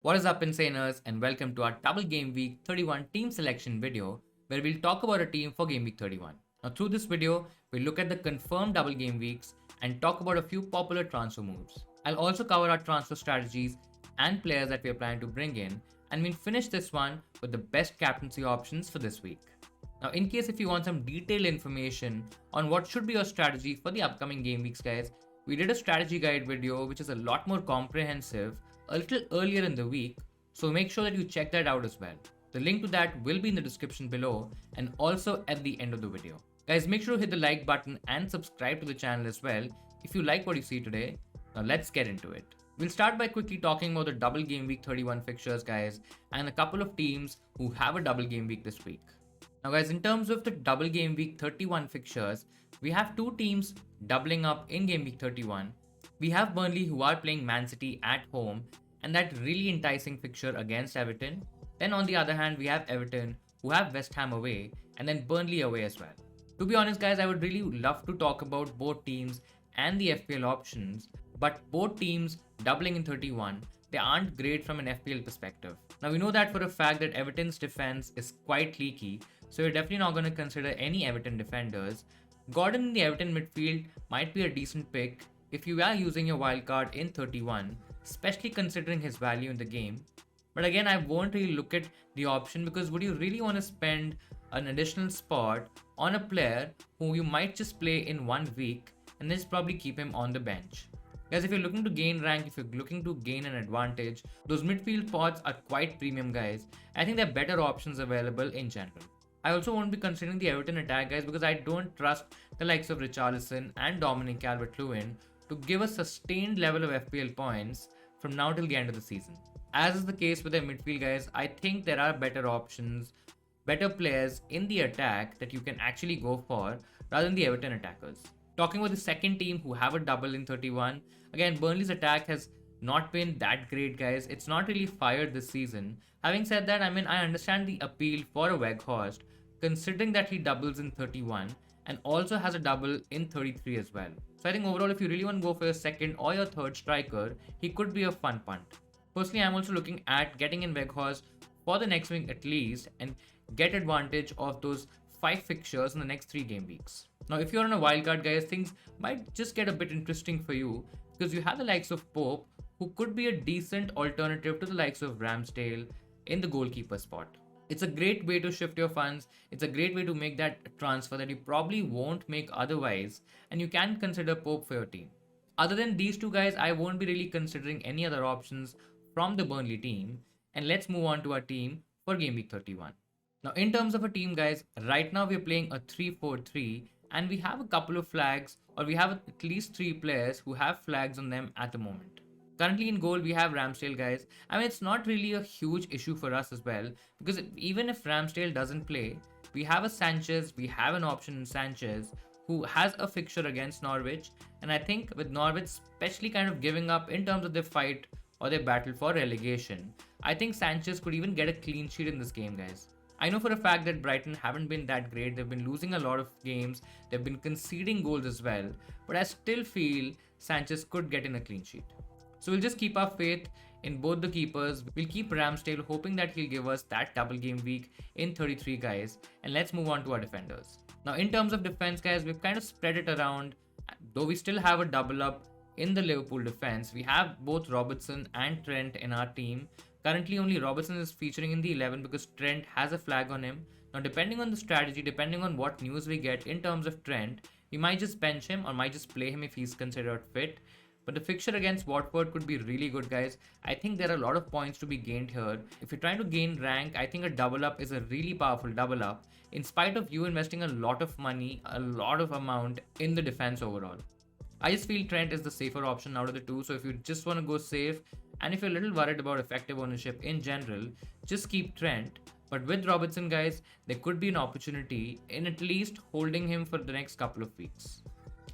What is up, Insaners, and welcome to our Double Game Week 31 team selection video, where we'll talk about a team for Game Week 31. Now, through this video, we'll look at the confirmed Double Game Weeks and talk about a few popular transfer moves. I'll also cover our transfer strategies and players that we are planning to bring in, and we'll finish this one with the best captaincy options for this week. Now, in case if you want some detailed information on what should be your strategy for the upcoming game weeks, guys, we did a strategy guide video which is a lot more comprehensive a little earlier in the week, so make sure that you check that out as well. The link to that will be in the description below and also at the end of the video. Guys, make sure to hit the like button and subscribe to the channel as well if you like what you see today. Now let's get into it. We'll start by quickly talking about the double game week 31 fixtures, guys, and a couple of teams who have a double game week this week. Now guys, in terms of the double game week 31 fixtures, we have two teams doubling up in game week 31. We have Burnley, who are playing Man City at home, and that really enticing fixture against Everton. Then on the other hand, we have Everton, who have West Ham away, and then Burnley away as well. To be honest, guys, I would really love to talk about both teams and the FPL options, but both teams doubling in 31, they aren't great from an FPL perspective. Now we know that for a fact that Everton's defense is quite leaky, so you're definitely not going to consider any Everton defenders. Gordon in the Everton midfield might be a decent pick if you are using your wildcard in 31, especially considering his value in the game. But again, I won't really look at the option, because would you really want to spend an additional spot on a player who you might just play in 1 week and then just probably keep him on the bench? Guys, if you're looking to gain rank, if you're looking to gain an advantage, those midfield spots are quite premium, guys. I think there are better options available in general. I also won't be considering the Everton attack, guys, because I don't trust the likes of Richarlison and Dominic Calvert-Lewin to give a sustained level of FPL points from now till the end of the season. As is the case with their midfield, guys, I think there are better options, better players in the attack that you can actually go for rather than the Everton attackers. Talking about the second team who have a double in 31, again, Burnley's attack has not been that great, guys. It's not really fired this season. Having said that, I understand the appeal for a Weghorst, considering that he doubles in 31 and also has a double in 33 as well. So I think overall, if you really want to go for your second or your third striker, he could be a fun punt. Personally, I'm also looking at getting in Weghorst for the next week at least and get advantage of those 5 fixtures in the next 3 game weeks. Now, if you're on a wildcard, guys, things might just get a bit interesting for you, because you have the likes of Pope, who could be a decent alternative to the likes of Ramsdale in the goalkeeper spot. It's a great way to shift your funds. It's a great way to make that transfer that you probably won't make otherwise, and you can consider Pope for your team. Other than these two guys, I won't be really considering any other options from the Burnley team, and let's move on to our team for Game Week 31. Now, in terms of a team, guys, right now we're playing a 3-4-3, and we have a couple of flags, or we have at least 3 players who have flags on them at the moment. Currently in goal, we have Ramsdale, guys. It's not really a huge issue for us as well, because even if Ramsdale doesn't play, we have a Sanchez, we have an option in Sanchez, who has a fixture against Norwich. And I think with Norwich especially kind of giving up in terms of their fight or their battle for relegation, I think Sanchez could even get a clean sheet in this game, guys. I know for a fact that Brighton haven't been that great. They've been losing a lot of games. They've been conceding goals as well. But I still feel Sanchez could get in a clean sheet. So we'll just keep our faith in both the keepers. We'll keep Ramsdale, hoping that he'll give us that double game week in 33, guys. And let's move on to our defenders. Now, in terms of defense, guys, we've kind of spread it around. Though we still have a double up in the Liverpool defense, we have both Robertson and Trent in our team. Currently, only Robertson is featuring in the 11 because Trent has a flag on him. Now, depending on the strategy, depending on what news we get in terms of Trent, we might just bench him or might just play him if he's considered fit. But the fixture against Watford could be really good, guys. I think there are a lot of points to be gained here. If you're trying to gain rank, I think a double up is a really powerful double up, in spite of you investing a lot of money, a lot of amount in the defense overall. I just feel Trent is the safer option out of the two. So if you just want to go safe, and if you're a little worried about effective ownership in general, just keep Trent. But with Robertson, guys, there could be an opportunity in at least holding him for the next couple of weeks.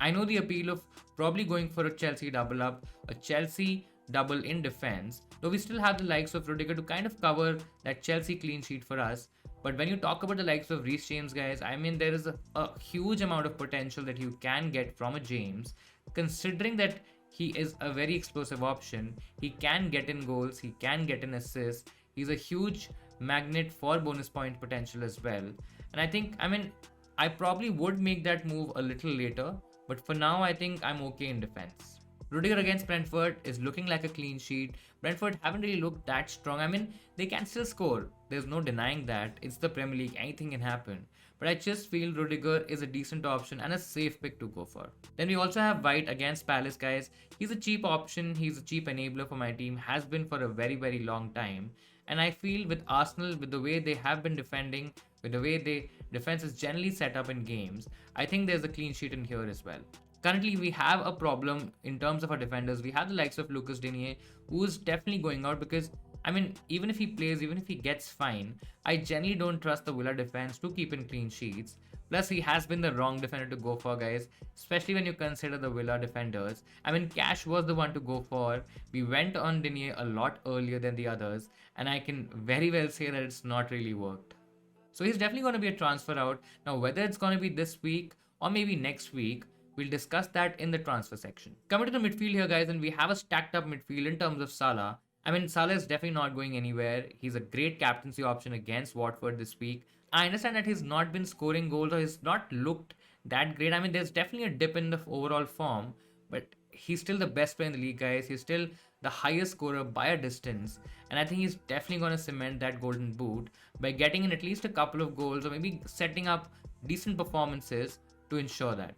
I know the appeal of probably going for a Chelsea double up, a Chelsea double in defense, though we still have the likes of Rudiger to kind of cover that Chelsea clean sheet for us. But when you talk about the likes of Reece James, guys, there is a huge amount of potential that you can get from a James, considering that he is a very explosive option. He can get in goals, he can get in assists. He's a huge magnet for bonus point potential as well. And I probably would make that move a little later, but for now, I think I'm okay in defense. Rudiger against Brentford is looking like a clean sheet. Brentford haven't really looked that strong. They can still score. There's no denying that. It's the Premier League, anything can happen. But I just feel Rudiger is a decent option and a safe pick to go for. Then we also have White against Palace, guys. He's a cheap option. He's a cheap enabler for my team. Has been for a very, very long time. And I feel with Arsenal, with the way they have been defending, with the way the defense is generally set up in games, I think there's a clean sheet in here as well. Currently, we have a problem in terms of our defenders. We have the likes of Lucas Digne, who is definitely going out because, even if he plays, even if he gets fine, I generally don't trust the Villa defense to keep in clean sheets. Plus, he has been the wrong defender to go for, guys, especially when you consider the Villa defenders. Cash was the one to go for. We went on Digne a lot earlier than the others, and I can very well say that it's not really worked. So he's definitely going to be a transfer out. Now, whether it's going to be this week or maybe next week, we'll discuss that in the transfer section. Coming to the midfield here, guys, and we have a stacked up midfield in terms of Salah. Salah is definitely not going anywhere. He's a great captaincy option against Watford this week. I understand that he's not been scoring goals or he's not looked that great. There's definitely a dip in the overall form, but he's still the best player in the league, guys. He's still the highest scorer by a distance, and I think he's definitely going to cement that golden boot by getting in at least a couple of goals or maybe setting up decent performances to ensure that.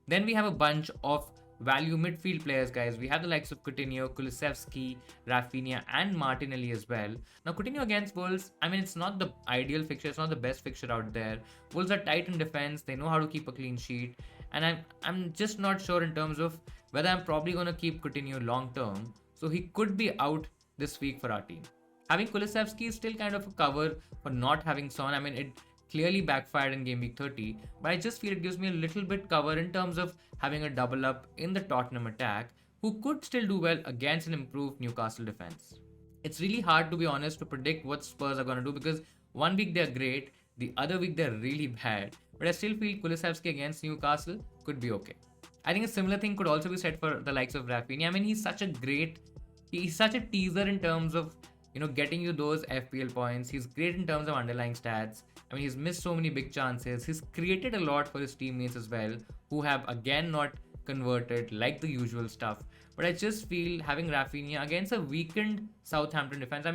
Then we have a bunch of value midfield players, guys. We have the likes of Coutinho, Kulusevski, Rafinha, and Martinelli as well. Now, Coutinho against Wolves, it's not the ideal fixture. It's not the best fixture out there. Wolves are tight in defense. They know how to keep a clean sheet. And I'm just not sure in terms of whether I'm probably going to keep Coutinho long term. So he could be out this week for our team. Having Kulusevski is still kind of a cover for not having Son. It clearly backfired in game week 30, but I just feel it gives me a little bit cover in terms of having a double up in the Tottenham attack, who could still do well against an improved Newcastle defense. It's really hard, to be honest, to predict what Spurs are going to do because one week they're great, the other week they're really bad, but I still feel Kulusevski against Newcastle could be okay. I think a similar thing could also be said for the likes of Rafinha. He's such a teaser in terms of getting you those FPL points. He's great in terms of underlying stats. He's missed so many big chances. He's created a lot for his teammates as well, who have again not converted like the usual stuff. But I just feel having Rafinha against a weakened Southampton defense.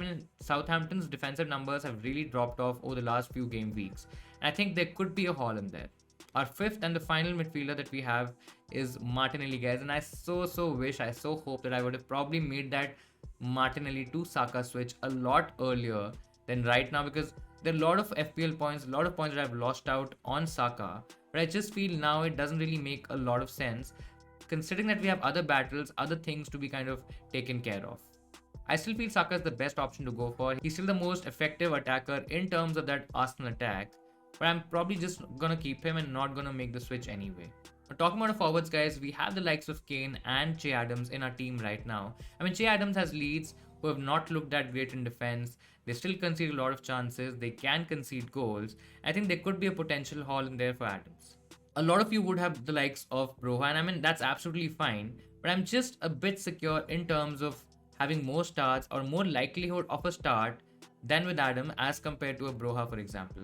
Southampton's defensive numbers have really dropped off over the last few game weeks. And I think there could be a haul in there. Our fifth and the final midfielder that we have is Martinelli, guys. And I so hope that I would have probably made that Martinelli to Saka switch a lot earlier than right now, because there are a lot of FPL points, a lot of points that I've lost out on Saka. But I just feel now it doesn't really make a lot of sense, considering that we have other battles, other things to be kind of taken care of. I still feel Saka is the best option to go for. He's still the most effective attacker in terms of that Arsenal attack. But I'm probably just gonna keep him and not gonna make the switch anyway. Now, talking about the forwards, guys, we have the likes of Kane and Che Adams in our team right now. Che Adams has Leeds, who have not looked that great in defense. They still concede a lot of chances. They can concede goals. I think there could be a potential haul in there for Adams. A lot of you would have the likes of Broha, and that's absolutely fine. But I'm just a bit secure in terms of having more starts or more likelihood of a start than with Adam as compared to a Broha, for example.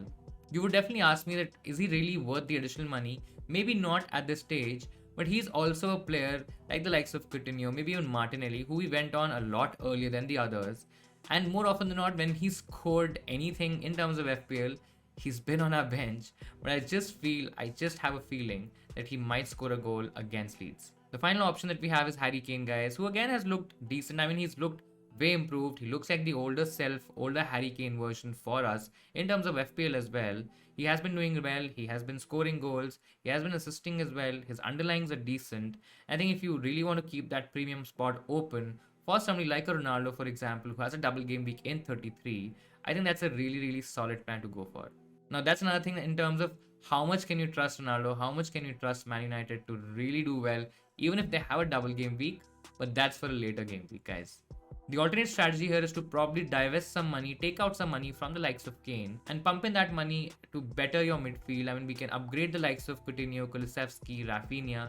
You would definitely ask me that is he really worth the additional money? Maybe not at this stage, but he's also a player like the likes of Coutinho, maybe even Martinelli, who we went on a lot earlier than the others. And more often than not, when he scored anything in terms of FPL, he's been on our bench. But I just have a feeling that he might score a goal against Leeds. The final option that we have is Harry Kane, guys, who again has looked decent. He's looked way improved. He looks like the older Harry Kane version for us in terms of FPL as well. He has been doing well. He has been scoring goals. He has been assisting as well. His underlines are decent. I think if you really want to keep that premium spot open for somebody like a Ronaldo, for example, who has a double game week in 33, I think that's a really, really solid plan to go for. Now, that's another thing in terms of how much can you trust Ronaldo, how much can you trust Man United to really do well, even if they have a double game week, but that's for a later game week, guys. The alternate strategy here is to probably divest some money, take out some money from the likes of Kane and pump in that money to better your midfield. We can upgrade the likes of Coutinho, Kulusevski, Rafinha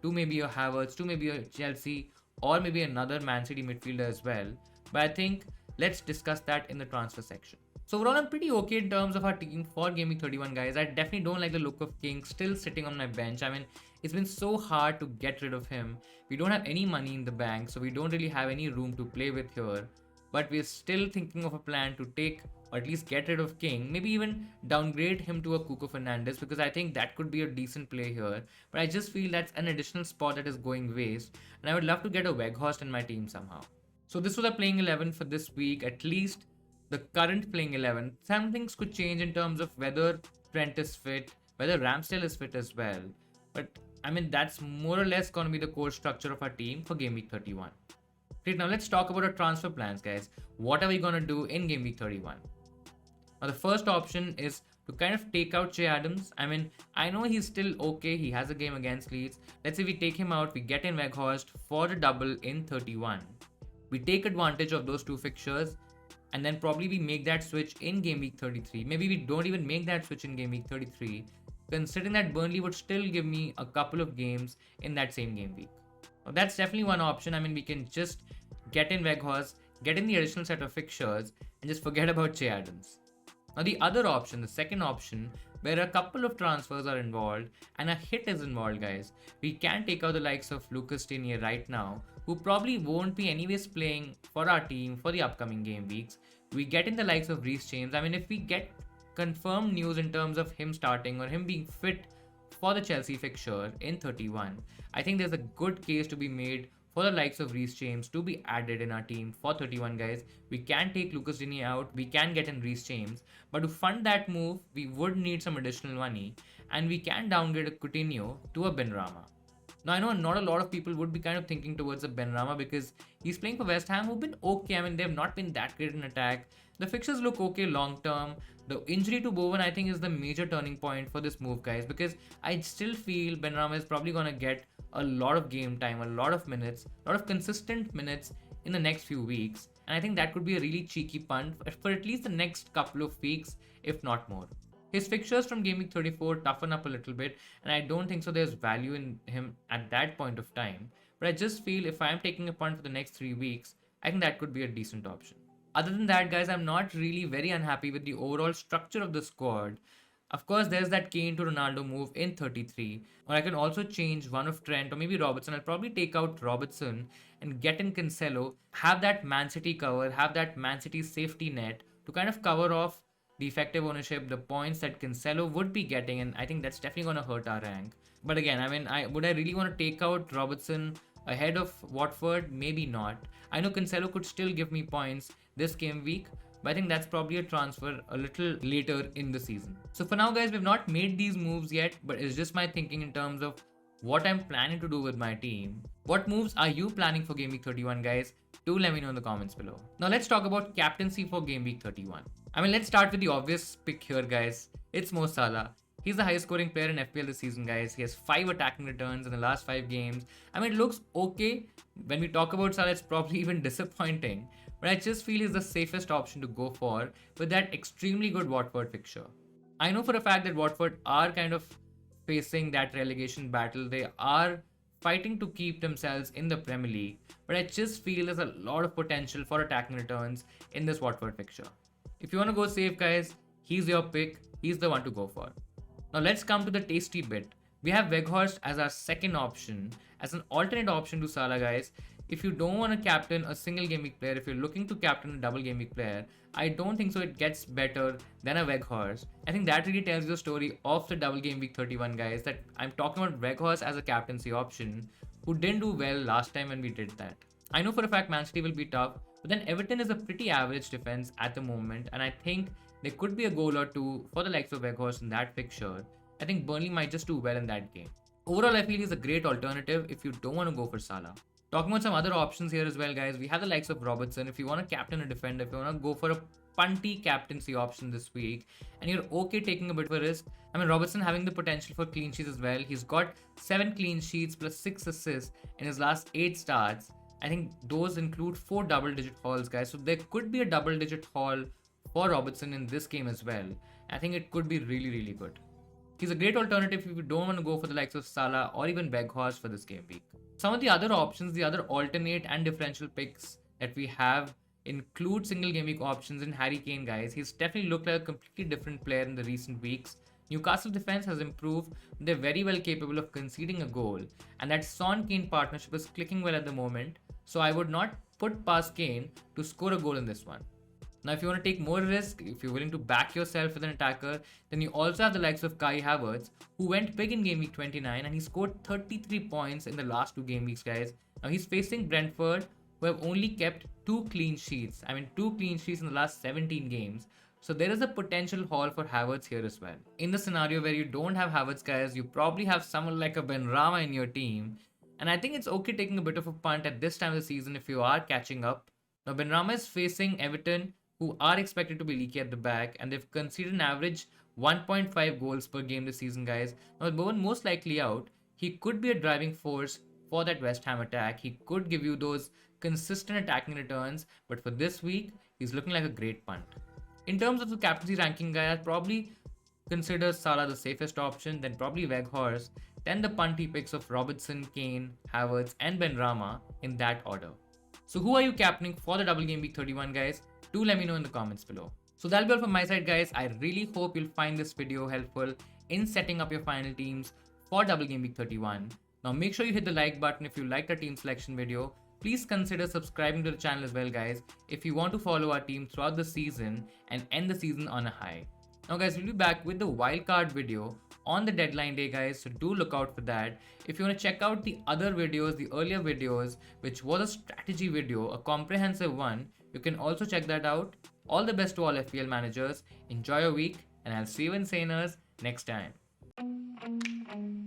to maybe your Havertz, to maybe your Chelsea, or maybe another Man City midfielder as well. But I think let's discuss that in the transfer section. So overall, I'm pretty okay in terms of our team for Game Week 31, guys. I definitely don't like the look of King still sitting on my bench. I mean, it's been so hard to get rid of him. We don't have any money in the bank, so we don't really have any room to play with here. But we're still thinking of a plan to take or at least get rid of King, maybe even downgrade him to a Cuco Fernandes, because I think that could be a decent play here. But I just feel that's an additional spot that is going waste, and I would love to get a Weghorst in my team somehow. So this was a playing 11 for this week, at least the current playing 11. Some things could change in terms of whether Trent is fit, whether Ramsdale is fit as well. But I mean, that's more or less going to be the core structure of our team for Game Week 31. Great, now let's talk about our transfer plans, guys. What are we going to do in Game Week 31? Now, the first option is to kind of take out Che Adams. I mean, I know he's still okay. He has a game against Leeds. Let's say we take him out, we get in Weghorst for the double in 31. We take advantage of those two fixtures, and then probably we make that switch in Game Week 33. Maybe we don't even make that switch in Game Week 33, considering that Burnley would still give me a couple of games in that same game week. Now, that's definitely one option. I mean, we can just get in Weghorst, get in the additional set of fixtures, and just forget about Che Adams. Now, the other option, the second option, where a couple of transfers are involved and a hit is involved, guys, we can take out the likes of Lucas Digne right now, who probably won't be anyways playing for our team for the upcoming game weeks. We get in the likes of Reece James. I mean, if we get confirmed news in terms of him starting or him being fit for the Chelsea fixture in 31, I think there's a good case to be made for the likes of Reece James to be added in our team for 31, guys. We can take Lucas Digne out, we can get in Reece James, but to fund that move, we would need some additional money, and we can downgrade a Coutinho to a Benrahma. Now, I know not a lot of people would be kind of thinking towards a Benrahma because he's playing for West Ham, who've been okay. I mean, they've not been that great in attack. The fixtures look okay long term. The injury to Bowen, I think, is the major turning point for this move, guys, because I still feel Benrahma is probably going to get a lot of game time, a lot of minutes, a lot of consistent minutes in the next few weeks. And I think that could be a really cheeky punt for at least the next couple of weeks, if not more. His fixtures from Game Week 34 toughen up a little bit, and I don't think so there's value in him at that point of time. But I just feel if I'm taking a punt for the next 3 weeks, I think that could be a decent option. Other than that, guys, I'm not really very unhappy with the overall structure of the squad. Of course, there's that Kane to Ronaldo move in 33, or I can also change one of Trent or maybe Robertson. I'll probably take out Robertson and get in Cancelo, have that Man City cover, have that Man City safety net to kind of cover off the effective ownership, the points that Cancelo would be getting, and I think that's definitely going to hurt our rank. But again, I mean, would I really want to take out Robertson ahead of Watford? Maybe not. I know Cancelo could still give me points this game week, but I think that's probably a transfer a little later in the season. So for now, guys, we've not made these moves yet, but it's just my thinking in terms of what I'm planning to do with my team. What moves are you planning for Game Week 31, guys? Do let me know in the comments below. Now let's talk about captaincy for Game Week 31. I mean, let's start with the obvious pick here, guys. It's Mo Salah. He's the highest scoring player in FPL this season, guys. He has 5 attacking returns in the last 5 games. I mean, it looks okay. When we talk about Salah, it's probably even disappointing. But I just feel he's the safest option to go for with that extremely good Watford fixture. I know for a fact that Watford are kind of facing that relegation battle. They are fighting to keep themselves in the Premier League. But I just feel there's a lot of potential for attacking returns in this Watford fixture. If you want to go safe, guys, he's your pick. He's the one to go for. Now let's come to the tasty bit. We have Weghorst as our second option, as an alternate option to Salah, guys. If you don't want to captain a single game week player, if you're looking to captain a double game week player, I don't think so it gets better than a Weghorst. I think that really tells you the story of the double game week 31, guys, that I'm talking about Weghorst as a captaincy option, who didn't do well last time when we did that. I know for a fact Man City will be tough, but then Everton is a pretty average defense at the moment, and I think there could be a goal or two for the likes of Weghorst in that fixture. I think Burnley might just do well in that game. Overall, I feel he's a great alternative if you don't want to go for Salah. Talking about some other options here as well, guys, we have the likes of Robertson. If you want to captain a defender, if you want to go for a punty captaincy option this week, and you're okay taking a bit of a risk, I mean, Robertson having the potential for clean sheets as well. He's got 7 clean sheets plus 6 assists in his last 8 starts. I think those include 4 double-digit hauls, guys. So there could be a double-digit haul for Robertson in this game as well. I think it could be really, really good. He's a great alternative if you don't want to go for the likes of Salah or even Weghorst for this game week. Some of the other options, the other alternate and differential picks that we have include single game week options in Harry Kane, guys. He's definitely looked like a completely different player in the recent weeks. Newcastle defense has improved. They're very well capable of conceding a goal, and that Son Kane partnership is clicking well at the moment. So I would not put past Kane to score a goal in this one. Now, if you want to take more risk, if you're willing to back yourself with an attacker, then you also have the likes of Kai Havertz, who went big in game week 29 and he scored 33 points in the last 2 game weeks, guys. Now, he's facing Brentford, who have only kept 2 clean sheets. I mean, 2 clean sheets in the last 17 games. So there is a potential haul for Havertz here as well. In the scenario where you don't have Havertz, guys, you probably have someone like a Benrahma in your team. And I think it's okay taking a bit of a punt at this time of the season if you are catching up. Now, Benrahma is facing Everton, who are expected to be leaky at the back, and they've conceded an average 1.5 goals per game this season, guys. Now, with Bowen most likely out, he could be a driving force for that West Ham attack. He could give you those consistent attacking returns, but for this week, he's looking like a great punt. In terms of the captaincy ranking, guys, I'd probably consider Salah the safest option, then probably Weghorst, then the punty picks of Robertson, Kane, Havertz, and Benrahma in that order. So who are you captaining for the Double Game Week 31, guys? Do let me know in the comments below. So that'll be all from my side, guys. I really hope you'll find this video helpful in setting up your final teams for Double Game Week 31. Now make sure you hit the like button if you liked our team selection video. Please consider subscribing to the channel as well, guys, if you want to follow our team throughout the season and end the season on a high. Now guys, we'll be back with the wildcard video on the deadline day, guys, so do look out for that. If you want to check out the other videos, the earlier videos, which was a strategy video, a comprehensive one, you can also check that out. All the best to all FPL managers. Enjoy your week, and I'll see you in Saners next time.